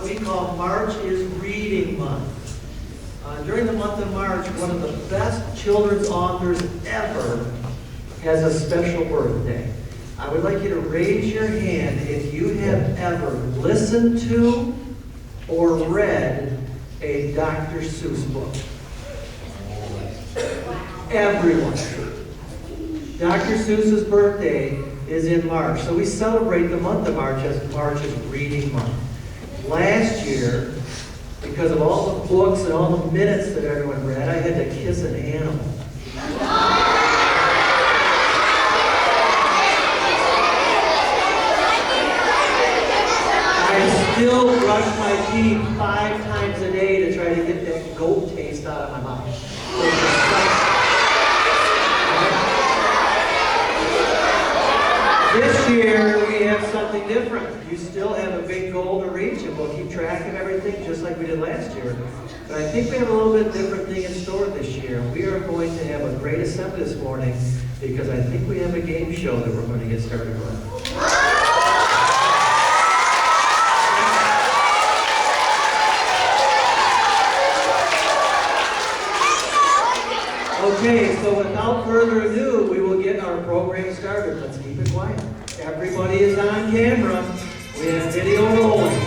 what we call March is Reading Month. During the month of March, one of the best children's authors ever has a special birthday. I would like you to raise your hand if you have ever listened to or read a Dr. Seuss book. Everyone. Dr. Seuss's birthday is in March, so we celebrate the month of March as March is Reading Month. Last year, because of all the books and all the minutes that everyone read, I had to kiss an animal. I still brush my teeth 5 times a day to try to get that goat taste out of my mouth. This year, we have something different. You still have a big goal to reach, and we'll keep track of everything just like we did last year. But I think we have a little bit different thing in store this year. We are going to have a great assembly this morning because I think we have a game show that we're going to get started with. Okay, so without further ado, we will get our program started. Let's keep it quiet. Everybody is on camera. We have video rolling.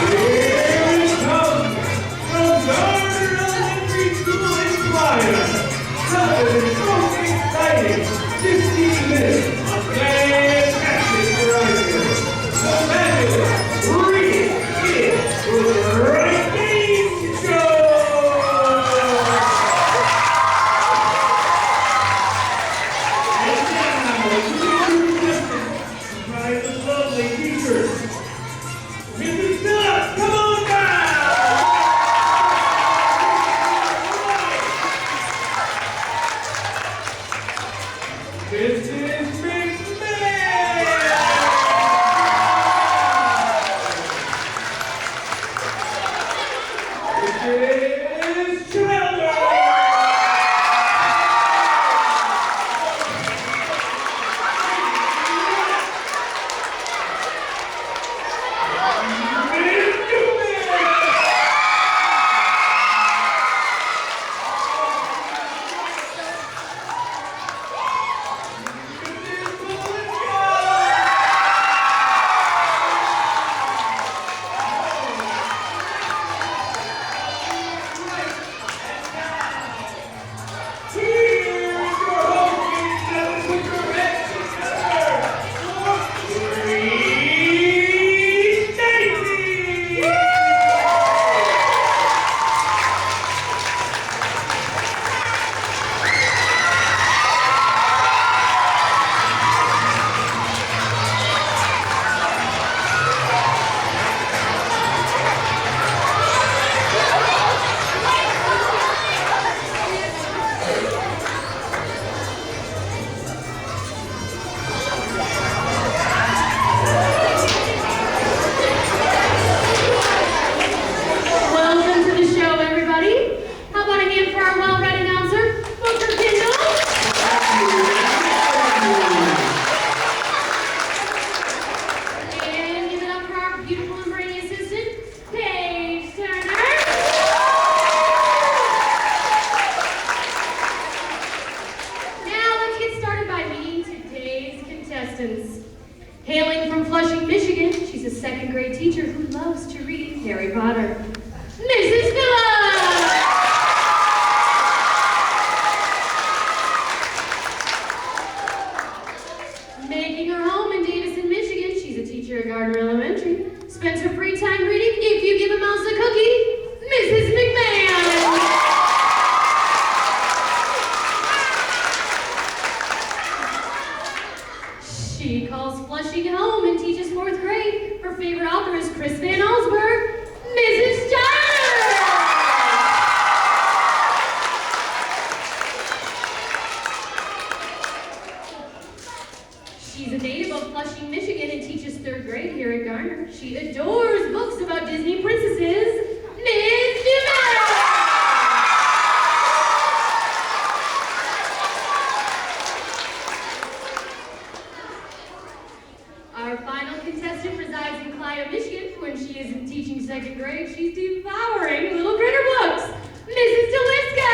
Here it comes from Garner Elementary School in Florida. Something so exciting. 15 minutes of fantastic variety. The fabulous Reading is Writing Show! And now, to introduce by the lovely teacher, Mrs. Phillips, come on down! Mrs. McMahon! Mrs. Chandler! Miss Newman! Welcome to the show, everybody. How about a hand for our well-read announcer, Booker Kendall? And give it up for our beautiful and brainy assistant, Paige Turner. Now let's get started by meeting today's contestants. Hailing from Flushing, Michigan, she's a second grade teacher who loves to read Harry Potter. Mrs. Phillips! Making her home in Davison, Michigan, she's a teacher at Garner Elementary. Spends her free time reading If You Give a Mouse a Cookie, Mrs. McMahon! She calls Flushing home and teaches 4th grade. Her favorite author is Chris Van Allsburg, Mrs. Turner! teaching second grade, she's devouring little critter books. Mrs. Deliska!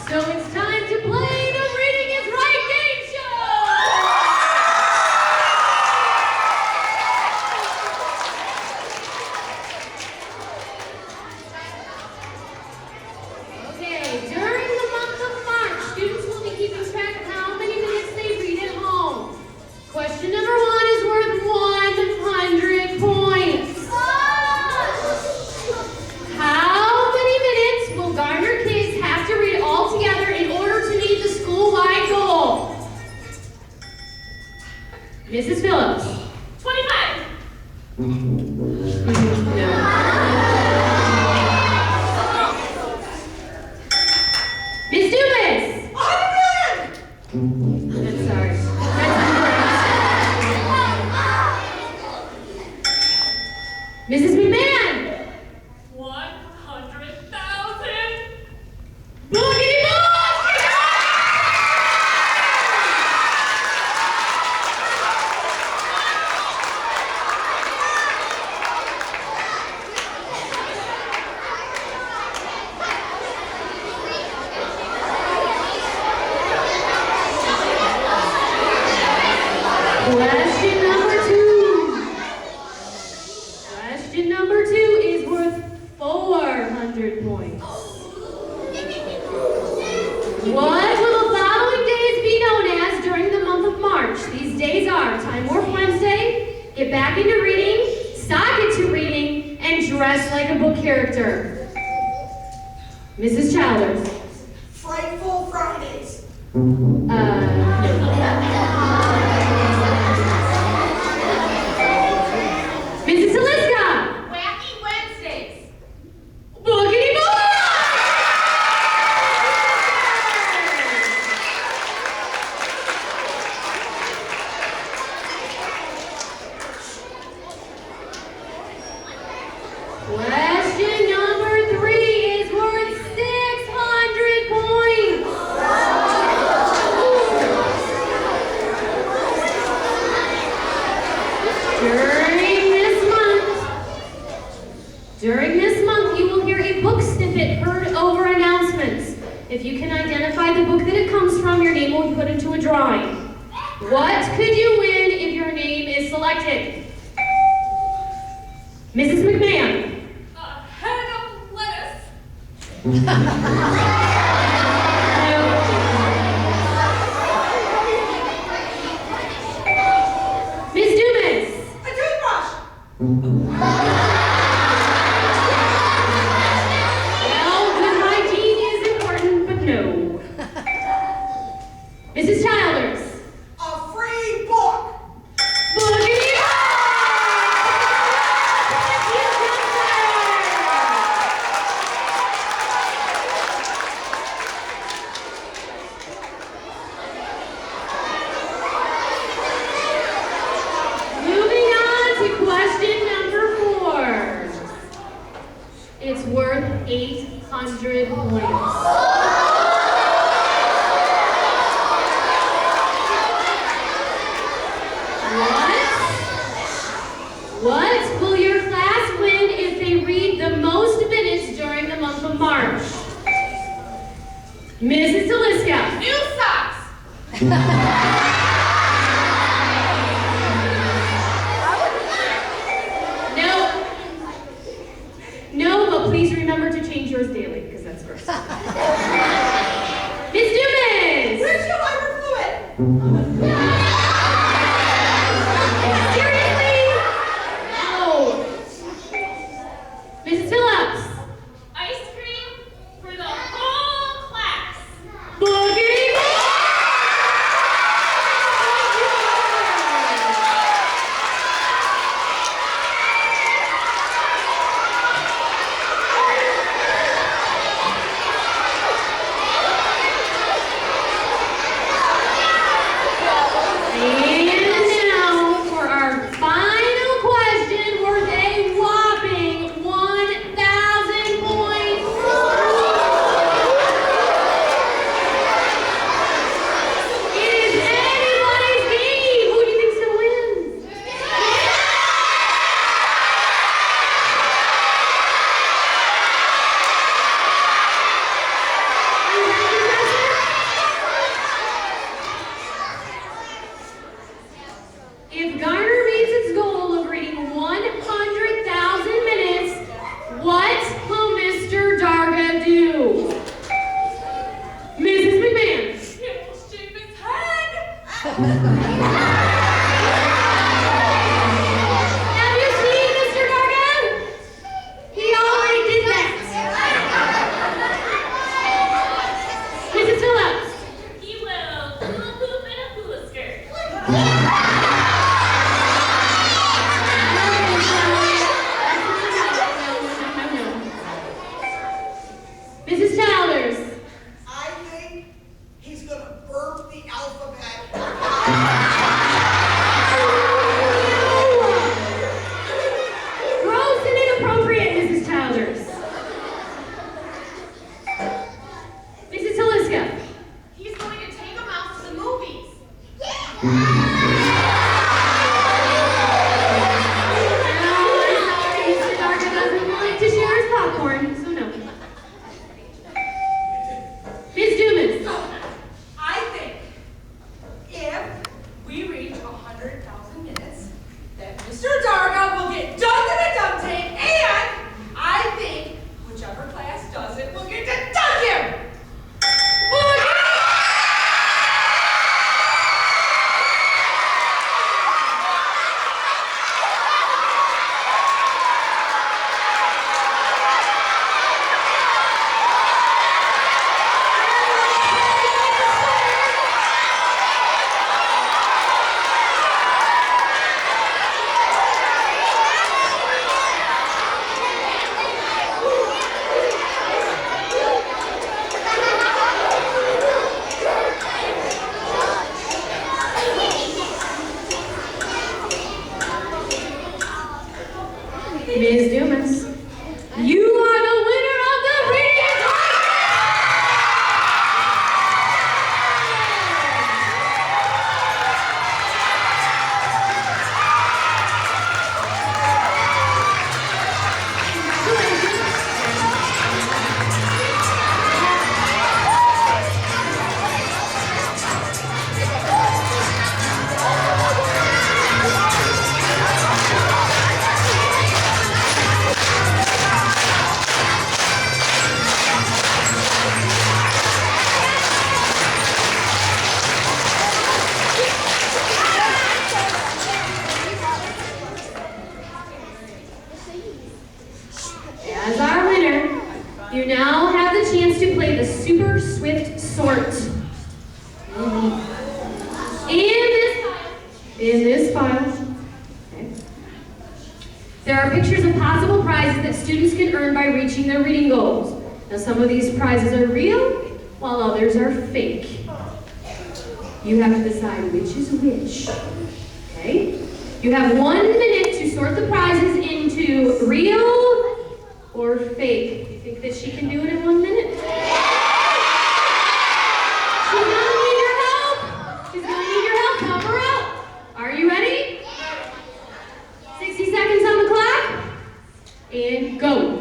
So it's time to play the Reading is Right game show! Okay, during the month of March, students will be keeping track of how many minutes they read at home. Question number 1 is worth 100 points. How many minutes will Garner kids have to read all together in order to meet the school-wide goal? Mrs. Phillips. 25. No. Miss Dumas. 100. I'm sorry. That's incorrect. Mrs. McMahon. 100,000. Boogity boog! Question number 2. Question number 2 is worth 400 points. What will the following days be known as during the month of March? These days are Time Warp Wednesday, Get Back into Reading, Stock Into Reading, and Dress Like a Book Character. Mrs. Childers. Frightful Fridays. Mrs. Taliska. Wacky Wednesdays. Boogity boog! Question number 3 is worth 600 points. During this month, you will hear a book snippet heard over announcements. If you can identify the book that it comes from, your name will be put into a drawing. What could you win if your name is selected? Mrs. McMahon. A head of lettuce. Miss Dumas. A toothbrush. Well, good hygiene is important, but no. Mrs. Childers. A free book. Boogity boog! Moving on to question number 4. It's worth 800 points. What will your class win if they read the most minutes during the month of March? Mrs. Taliska. New socks. No, but please remember to change yours daily, because that's gross. Miss Dumas! Where's your lighter fluid? Seriously? No. Mrs. Phillips. Ice cream for the whole class. Boogity boog! Have you seen Mr. Gargan? He already did that. Mrs. Phillips. He will hula hoop and a hula skirt. Mrs. Childers. I think he's gonna burp the alphabet. Gross and inappropriate, Mrs. Childers. Mrs. Taliska. He's going to take them out to the movies. Mr. Gargan doesn't like to share his popcorn, so no. Ms. Dumas. I think if we reach 100,000 minutes, that Mr. Darga will get done to the dump tank, and I think whichever class does it will get to dunk him. Ms. Dumas. You are the winner of the reading As our winner, you now have the chance to play the Super Swift Sort. In this file, okay, there are pictures of possible prizes that students can earn by reaching their reading goals. Now, some of these prizes are real, while others are fake. You have to decide which is which. Okay? You have 1 minute to sort the prizes into real or fake. You think that she can do it in 1 minute? She's gonna need your help. She's gonna need your help. Help her out. Are you ready? 60 seconds on the clock. And go.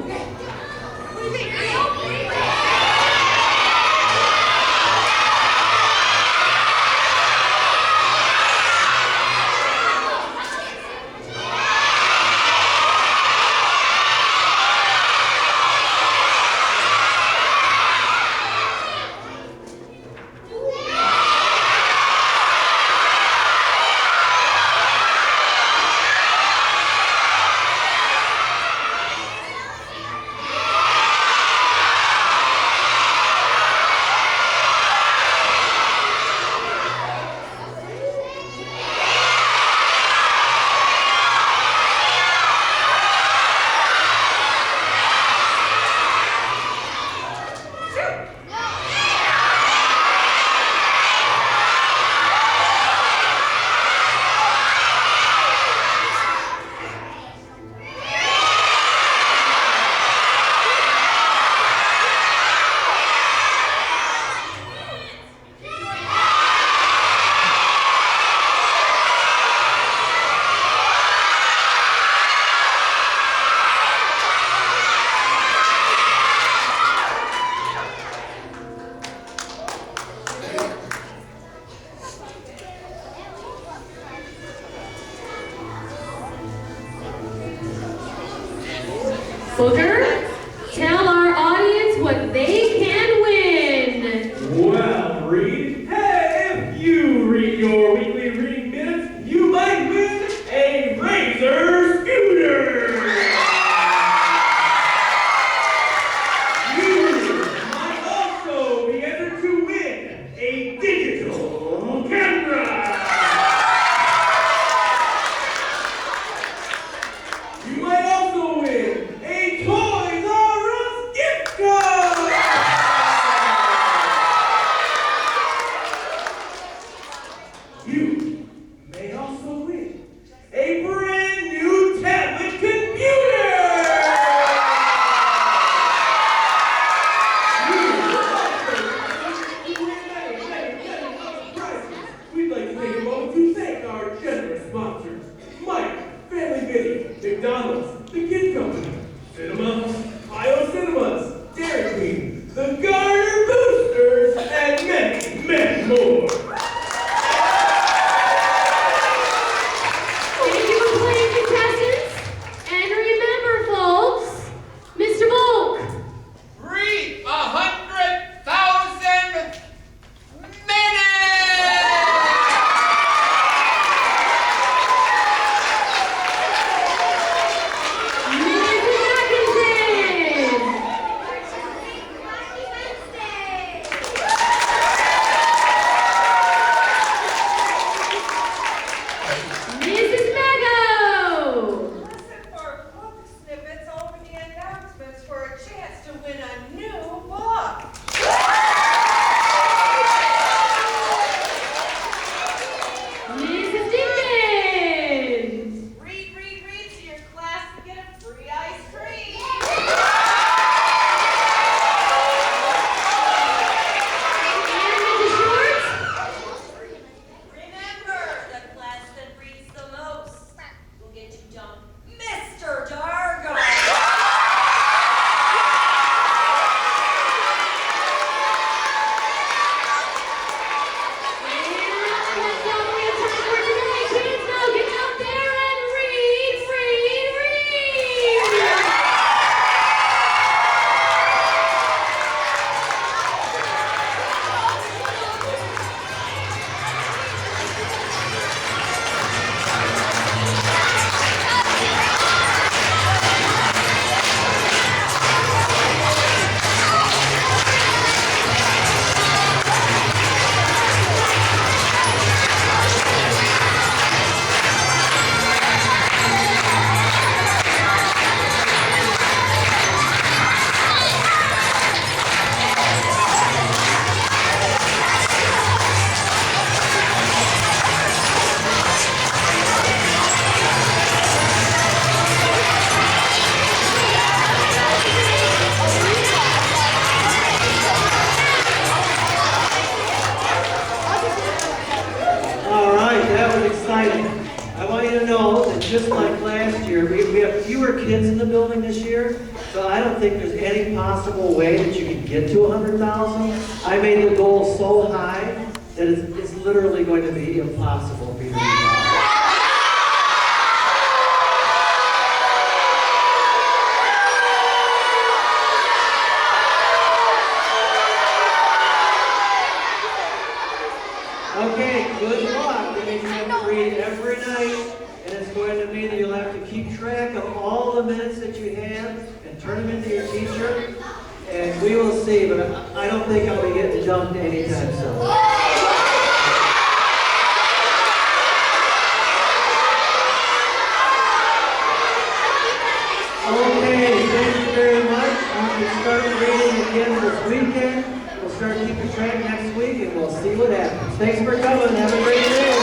Booker, tell our audience what they can win. Well, Reed, hey, if you read your weekly You may also win a brand new tablet computer! We'd like to take a moment to thank our generous sponsors, Mike, Family Video, McDonald's, The Kid Company, Cinema, Ohio Cinemas, Dairy Queen, the Garner Boosters, and many, many more. Thank you for playing, contestants. And remember, folks, Mr. Volk. Read 100,000 minutes! Mrs. Mago! Listen for book snippets over the announcements for a chance to win a new book. Mrs. Dickens! Read to your class to get a free ice cream. And Mrs. Short? Remember, the class that reads the most will get to dump Mr. Dargo. That's all we have time for today. Kids, now get out there and read! All right, that was exciting. I want you to know that just like last year, we have fewer kids in the building this year, so I don't think there's any possible way that you can get to 100,000. I made the goal so high that it's literally going to be impossible for you to do that. Okay, good luck. That means you have to read every night, and it's going to mean that you'll have to keep track of all the minutes that you have and turn them into your teacher. And we will see, but I don't think I'll be getting dumped anytime soon. Okay, thank you very much. We can start reading again this weekend. We'll start keeping track next week, and we'll see what happens. Thanks for coming. Have a great day.